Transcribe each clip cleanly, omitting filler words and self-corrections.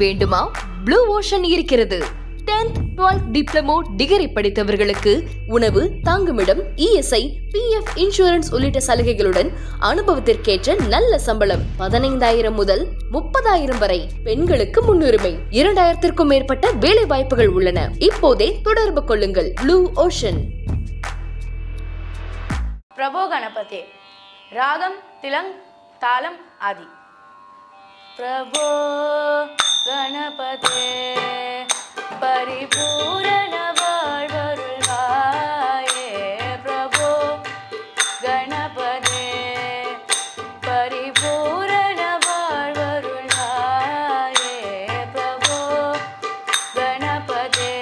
வேண்டுமா? Blue ocean இருக்கிறது. 10th 12th diploma degree படித்தவர்களுக்கு உணவு, தங்குமிடம், இஎஸ்ஐ, PF இன்சூரன்ஸ் உள்ளிட்ட சலுகைகளுடன் அனுபவத்திற்கேற்ற நல்ல சம்பளம் 15,000 முதல் 30,000 வரை. பெண்களுக்கு முன்னுரிமை. 2,000க்கும் மேற்பட்ட வேலை வாய்ப்புகள் உள்ளன. இப்போதே தொடர்பு கொள்ளுங்கள். Blue ocean. प्रभो गणपते रागम तिलंग तालम आदि। प्रभो गणपते परिपूर्ण வாழ்வருள்வாயே. प्रभो गणपते परिपूर्ण வாழ்வருள்வாயே. प्रभो गणपते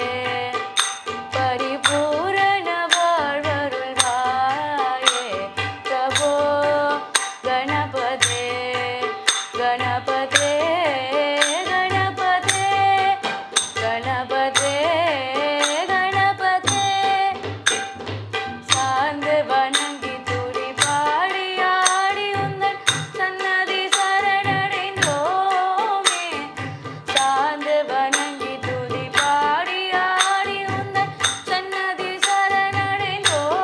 परिपूर्ण வாழ்வருள்வாயே. प्रभो गणपते गणपते गणपते गणपते गणपते சார்ந்து வணங்கி துதி பாடி ஆடி உந்தன் சன்னதி சரணடைந்தோமே. சார்ந்து வணங்கி துதி பாடி ஆடி உந்தன் சன்னதி சரணடைந்தோமே.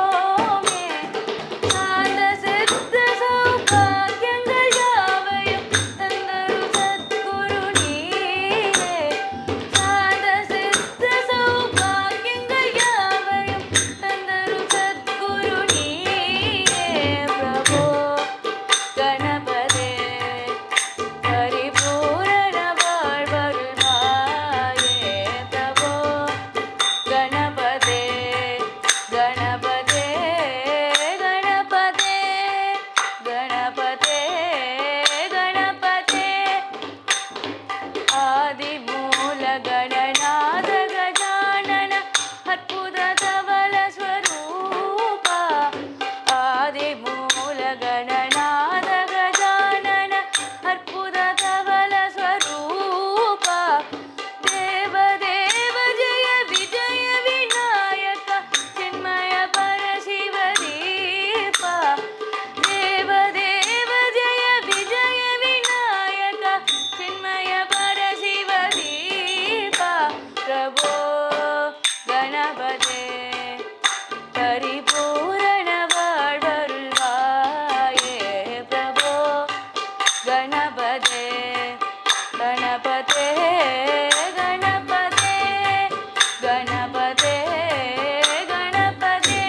சார்ந்த சித்த சௌபாக்கியங்கள் யாவையும் தந்தரு சத்குரு நீயே. சார்ந்த சித்த சௌபாக்கியங்கள் யாவையும் தந்தரு சத்குரு நீயே. பிரபோ கணபதே பரிபூரண வாழ்வருள்வாயே. பிரபோ கணபதே கணபதே கணபதே கணபதே கணபதே ஆதி மூல கணநாத கஜானன அற்புத தவல ஸ்வரூபா. ஆதி மூல கணநாத கஜானன அற்புத தவல ஸ்வரூபா. தேவ தேவ ஜெய விஜய விநாயக சின்மய பரசிவ தீபா. தேவ தேவ ஜெய விஜய விநாயக சின்மய பரசிவ தீபா. பிரபோ கணபதே பரிபூரண வாழ்வருள்வாயே. பிரபோ கணபதே கணபதே கணபதே கணபதே கணபதே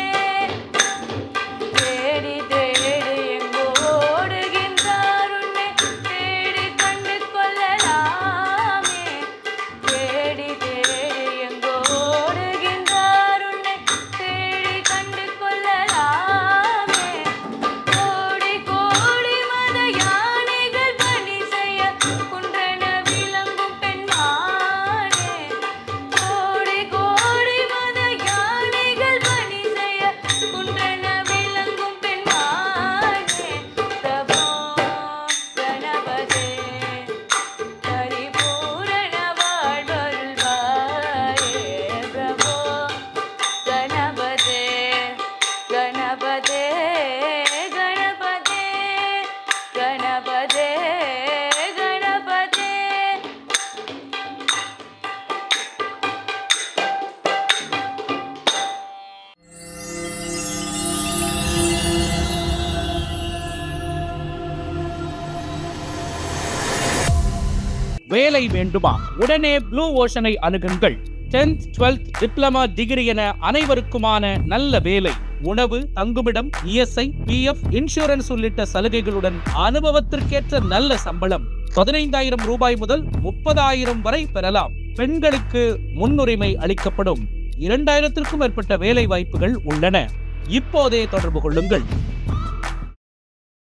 தேடி தேடி எங்கோ ஓடுகின்றார் உன்னை தேடி கண்டு கொள்ளலாமே. தேடி தேடி எங்கோ ஓடுகின்றார் உன்னை தேடி கண்டு கொள்ளலாமே. கோடி கோடி மத யானைகள் பணி செய்ய குன்றென விளங்கும் பெண்மானே. கோடி கோடி மத யானைகள் பணி செய்ய குன்றென விளங்கும் பெண்மானே. பிரபோ கணபதே பரிபூரண வாழ்வருள்வாயே. பிரபோ கணபதே கணபதே கணபதே கணபதே கணபதே. வேலை வேண்டுமா? உடனே ப்ளூ ஓஷனை அணுகுங்கள். 10th 12th டிப்ளமா டிகிரி என அனைவருக்குமான நல்ல வேலை, உணவு, தங்குமிடம், இஎஸ்ஐ, PF இன்சூரன்ஸ் உள்ளிட்ட சலுகைகளுடன் அனுபவத்திற்கேற்ற நல்ல சம்பளம் 15,000 ரூபாய் முதல் 30,000 வரை பெறலாம். பெண்களுக்கு முன்னுரிமை அளிக்கப்படும். 2,000க்கும் மேற்பட்ட வேலை வாய்ப்புகள் உள்ளன. இப்போதே தொடர்பு கொள்ளுங்கள்.